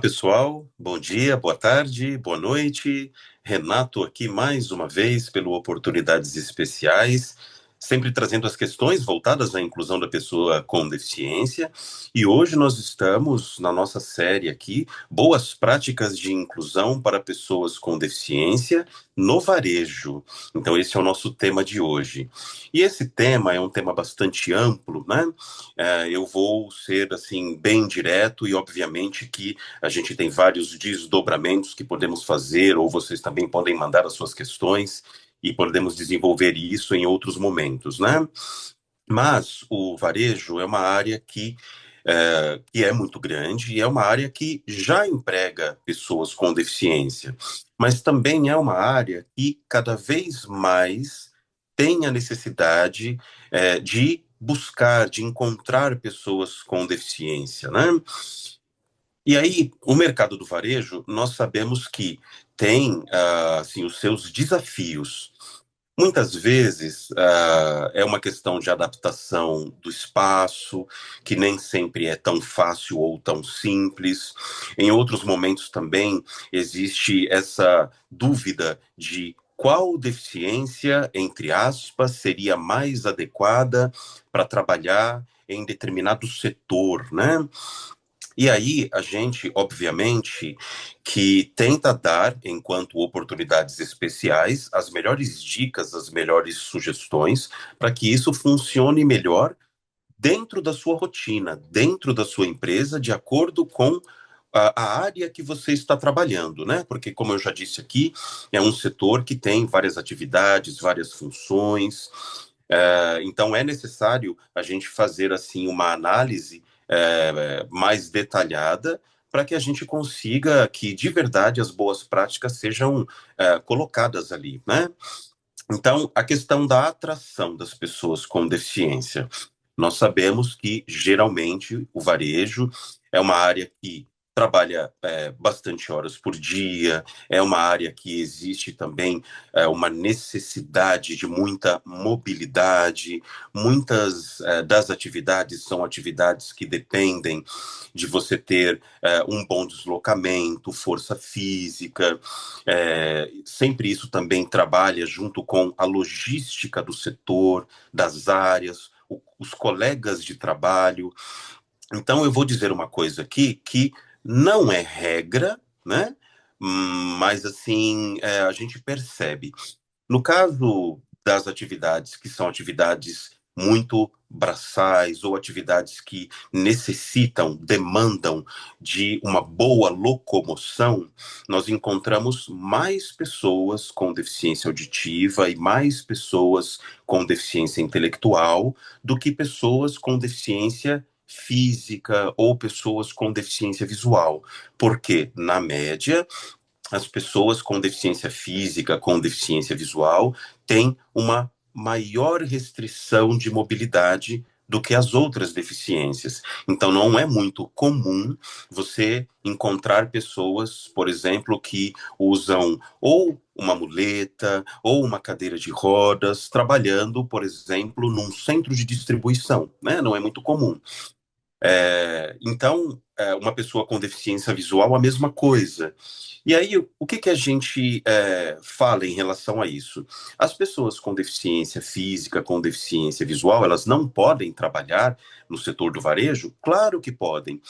Pessoal, bom dia, boa tarde, boa noite. Renato aqui mais uma vez pelo Oportunidades Especiais, sempre trazendo as questões voltadas à inclusão da pessoa com deficiência. E hoje nós estamos na nossa série aqui, Boas Práticas de Inclusão para Pessoas com Deficiência no Varejo. Então esse é o nosso tema de hoje. E esse tema é um tema bastante amplo, né? Eu vou ser assim bem direto e obviamente que a gente tem vários desdobramentos que podemos fazer, ou vocês também podem mandar as suas questões e podemos desenvolver isso em outros momentos, né? Mas o varejo é uma área que é muito grande e é uma área que já emprega pessoas com deficiência, mas também é uma área que cada vez mais tem a necessidade de buscar, de encontrar pessoas com deficiência, né? E aí, o mercado do varejo, nós sabemos que tem, assim, os seus desafios. Muitas vezes, é uma questão de adaptação do espaço, que nem sempre é tão fácil ou tão simples. Em outros momentos também existe essa dúvida de qual deficiência, entre aspas, seria mais adequada para trabalhar em determinado setor, né? E aí, a gente, obviamente, que tenta dar, enquanto oportunidades especiais, as melhores dicas, as melhores sugestões, para que isso funcione melhor dentro da sua rotina, dentro da sua empresa, de acordo com a área que você está trabalhando, né? Porque, como eu já disse aqui, é um setor que tem várias atividades, várias funções, então é necessário a gente fazer assim uma análise mais detalhada para que a gente consiga que de verdade as boas práticas sejam colocadas ali, né? Então, a questão da atração das pessoas com deficiência. Nós sabemos que, geralmente, o varejo é uma área que trabalha bastante horas por dia, é uma área que existe também uma necessidade de muita mobilidade. Muitas das atividades são atividades que dependem de você ter um bom deslocamento, força física, sempre isso também trabalha junto com a logística do setor, das áreas, os colegas de trabalho. Então, eu vou dizer uma coisa aqui que não é regra, né? Mas, assim, a gente percebe. No caso das atividades que são atividades muito braçais ou atividades que necessitam, demandam de uma boa locomoção, nós encontramos mais pessoas com deficiência auditiva e mais pessoas com deficiência intelectual do que pessoas com deficiência física ou pessoas com deficiência visual. Porque, na média, as pessoas com deficiência física, com deficiência visual, têm uma maior restrição de mobilidade do que as outras deficiências. Então, não é muito comum você encontrar pessoas, por exemplo, que usam ou uma muleta ou uma cadeira de rodas, trabalhando, por exemplo, num centro de distribuição, né? Não é muito comum. Então, uma pessoa com deficiência visual, a mesma coisa. E aí, o que que a gente fala em relação a isso? As pessoas com deficiência física, com deficiência visual, elas não podem trabalhar no setor do varejo? Claro que podem.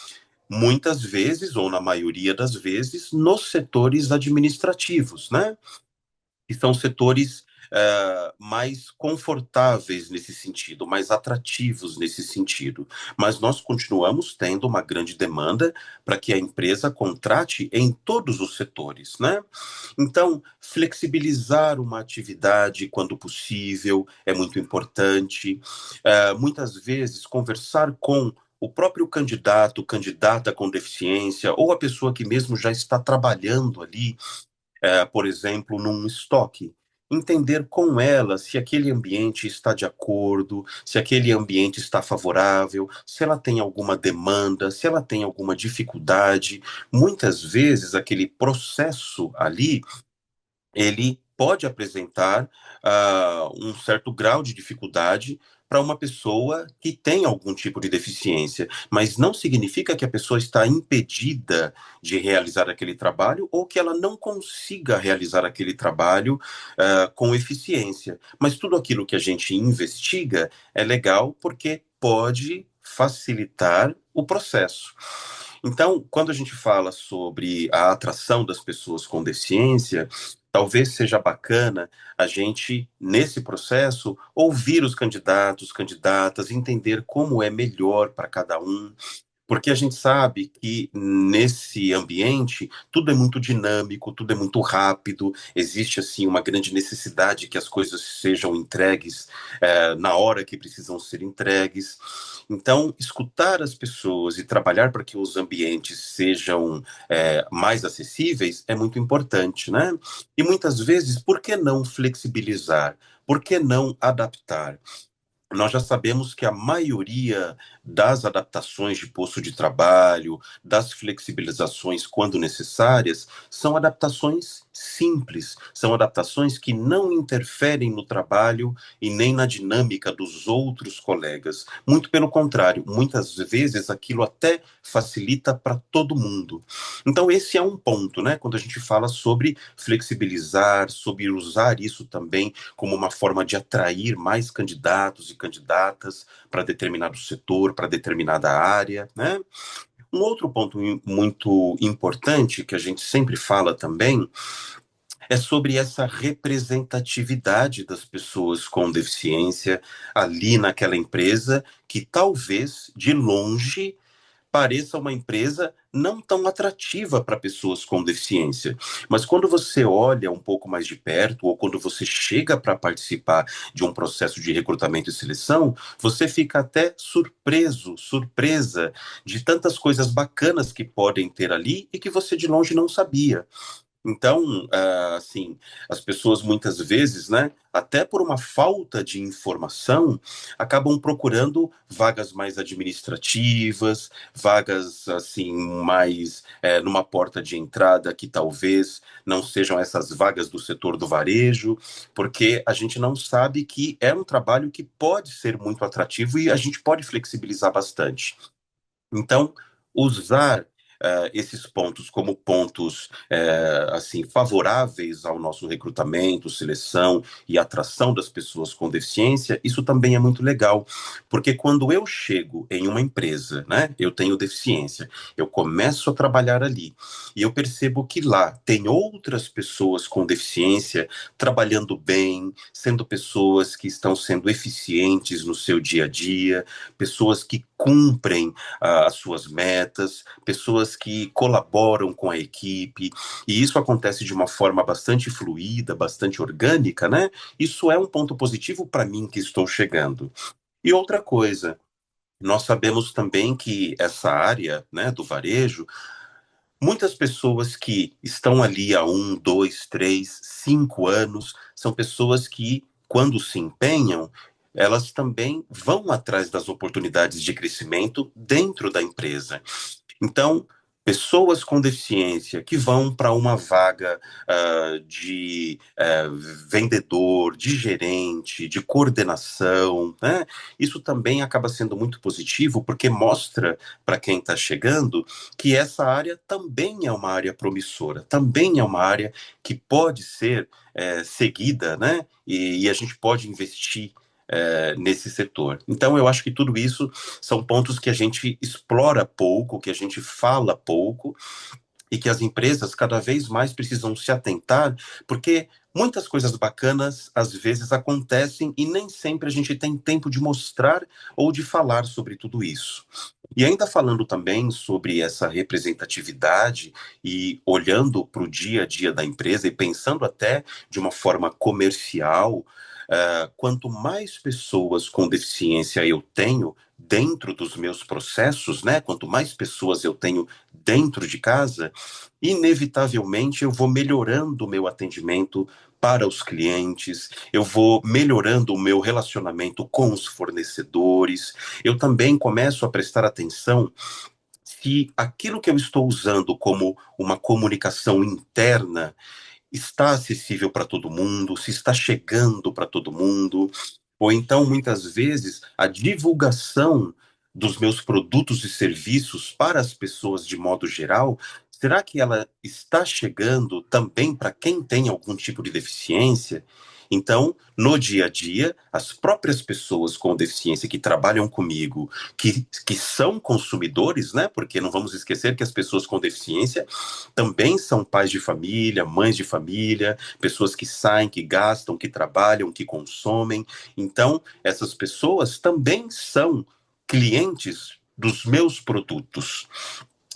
Muitas vezes, ou na maioria das vezes, nos setores administrativos, né? Que são setores mais confortáveis nesse sentido, mais atrativos nesse sentido. Mas nós continuamos tendo uma grande demanda para que a empresa contrate em todos os setores, né? Então, flexibilizar uma atividade quando possível é muito importante. Muitas vezes, conversar com o próprio candidato, candidata com deficiência, ou a pessoa que mesmo já está trabalhando ali, por exemplo, num estoque. Entender com ela se aquele ambiente está de acordo, se aquele ambiente está favorável, se ela tem alguma demanda, se ela tem alguma dificuldade. Muitas vezes, aquele processo ali, ele pode apresentar um certo grau de dificuldade para uma pessoa que tem algum tipo de deficiência, mas não significa que a pessoa está impedida de realizar aquele trabalho ou que ela não consiga realizar aquele trabalho com eficiência. Mas tudo aquilo que a gente investiga é legal porque pode facilitar o processo. Então, quando a gente fala sobre a atração das pessoas com deficiência, talvez seja bacana a gente, nesse processo, ouvir os candidatos, candidatas, entender como é melhor para cada um, porque a gente sabe que nesse ambiente tudo é muito dinâmico, tudo é muito rápido, existe assim uma grande necessidade que as coisas sejam entregues na hora que precisam ser entregues. Então, escutar as pessoas e trabalhar para que os ambientes sejam mais acessíveis é muito importante, né? E muitas vezes, por que não flexibilizar? Por que não adaptar? Nós já sabemos que a maioria das adaptações de posto de trabalho, das flexibilizações quando necessárias, são adaptações simples, são adaptações que não interferem no trabalho e nem na dinâmica dos outros colegas. Muito pelo contrário, muitas vezes aquilo até facilita para todo mundo. Então, esse é um ponto, né? Quando a gente fala sobre flexibilizar, sobre usar isso também como uma forma de atrair mais candidatos e candidatas para determinado setor, para determinada área, né? Um outro ponto muito importante que a gente sempre fala também é sobre essa representatividade das pessoas com deficiência ali naquela empresa que talvez de longe pareça uma empresa não tão atrativa para pessoas com deficiência. Mas quando você olha um pouco mais de perto, ou quando você chega para participar de um processo de recrutamento e seleção, você fica até surpreso, surpresa de tantas coisas bacanas que podem ter ali e que você de longe não sabia. Então, assim, as pessoas muitas vezes, né, até por uma falta de informação, acabam procurando vagas mais administrativas, vagas, assim, mais numa porta de entrada que talvez não sejam essas vagas do setor do varejo, porque a gente não sabe que é um trabalho que pode ser muito atrativo e a gente pode flexibilizar bastante. Então, usar esses pontos como pontos assim favoráveis ao nosso recrutamento, seleção e atração das pessoas com deficiência, isso também é muito legal, porque quando eu chego em uma empresa, né, eu tenho deficiência, eu começo a trabalhar ali e eu percebo que lá tem outras pessoas com deficiência trabalhando bem, sendo pessoas que estão sendo eficientes no seu dia a dia, pessoas que cumprem as suas metas, pessoas que colaboram com a equipe, e isso acontece de uma forma bastante fluida, bastante orgânica, né? Isso é um ponto positivo para mim que estou chegando. E outra coisa, nós sabemos também que essa área, né, do varejo, muitas pessoas que estão ali há 1, 2, 3, 5 anos, são pessoas que, quando se empenham, elas também vão atrás das oportunidades de crescimento dentro da empresa. Então, pessoas com deficiência que vão para uma vaga de vendedor, de gerente, de coordenação, né? Isso também acaba sendo muito positivo, porque mostra para quem está chegando que essa área também é uma área promissora, também é uma área que pode ser seguida, né? E a gente pode investir nesse setor. Então, eu acho que tudo isso são pontos que a gente explora pouco, que a gente fala pouco, e que as empresas cada vez mais precisam se atentar, porque muitas coisas bacanas às vezes acontecem e nem sempre a gente tem tempo de mostrar ou de falar sobre tudo isso. E ainda falando também sobre essa representatividade e olhando para o dia a dia da empresa e pensando até de uma forma comercial, quanto mais pessoas com deficiência eu tenho dentro dos meus processos, né? Quanto mais pessoas eu tenho dentro de casa, inevitavelmente eu vou melhorando o meu atendimento para os clientes, eu vou melhorando o meu relacionamento com os fornecedores, eu também começo a prestar atenção se aquilo que eu estou usando como uma comunicação interna está acessível para todo mundo, se está chegando para todo mundo. Ou então, muitas vezes, a divulgação dos meus produtos e serviços para as pessoas de modo geral, será que ela está chegando também para quem tem algum tipo de deficiência? Então, no dia a dia, as próprias pessoas com deficiência que trabalham comigo, que são consumidores, né? Porque não vamos esquecer que as pessoas com deficiência também são pais de família, mães de família, pessoas que saem, que gastam, que trabalham, que consomem. Então, essas pessoas também são clientes dos meus produtos.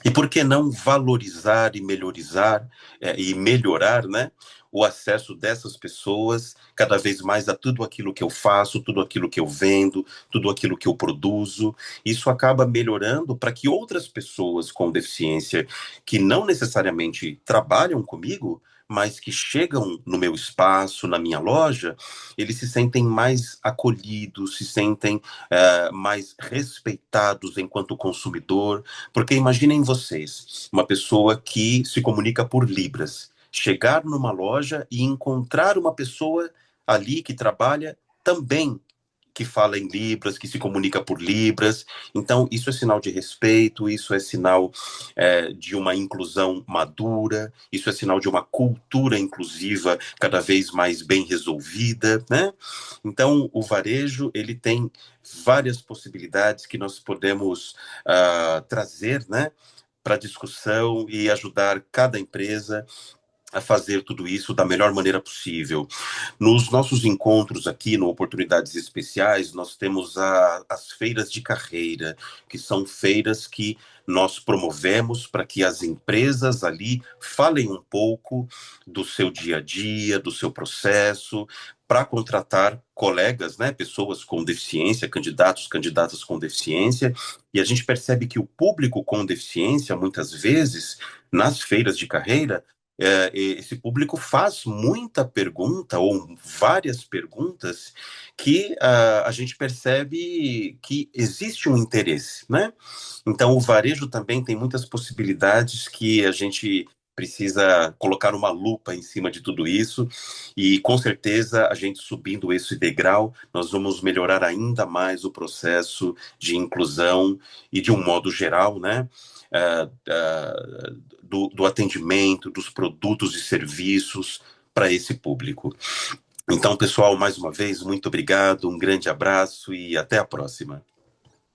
E por que não valorizar e melhorizar e melhorar, né, o acesso dessas pessoas cada vez mais a tudo aquilo que eu faço, tudo aquilo que eu vendo, tudo aquilo que eu produzo. Isso acaba melhorando para que outras pessoas com deficiência que não necessariamente trabalham comigo, mas que chegam no meu espaço, na minha loja, eles se sentem mais acolhidos, se sentem mais respeitados enquanto consumidor, porque imaginem vocês, uma pessoa que se comunica por Libras, chegar numa loja e encontrar uma pessoa ali que trabalha também que fala em Libras, que se comunica por Libras. Então, isso é sinal de respeito, isso é sinal de uma inclusão madura, isso é sinal de uma cultura inclusiva cada vez mais bem resolvida, né? Então, o varejo, ele tem várias possibilidades que nós podemos trazer, né, para discussão e ajudar cada empresa a fazer tudo isso da melhor maneira possível. Nos nossos encontros aqui no Oportunidades Especiais, nós temos as feiras de carreira, que são feiras que nós promovemos para que as empresas ali falem um pouco do seu dia a dia, do seu processo, para contratar colegas, né, pessoas com deficiência, candidatos, candidatas com deficiência, e a gente percebe que o público com deficiência, muitas vezes, nas feiras de carreira, esse público faz muita pergunta ou várias perguntas que a gente percebe que existe um interesse, né? Então, o varejo também tem muitas possibilidades que a gente precisa colocar uma lupa em cima de tudo isso e, com certeza, a gente subindo esse degrau, nós vamos melhorar ainda mais o processo de inclusão e, de um modo geral, né? Do atendimento, dos produtos e serviços para esse público. Então, pessoal, mais uma vez, muito obrigado, um grande abraço e até a próxima.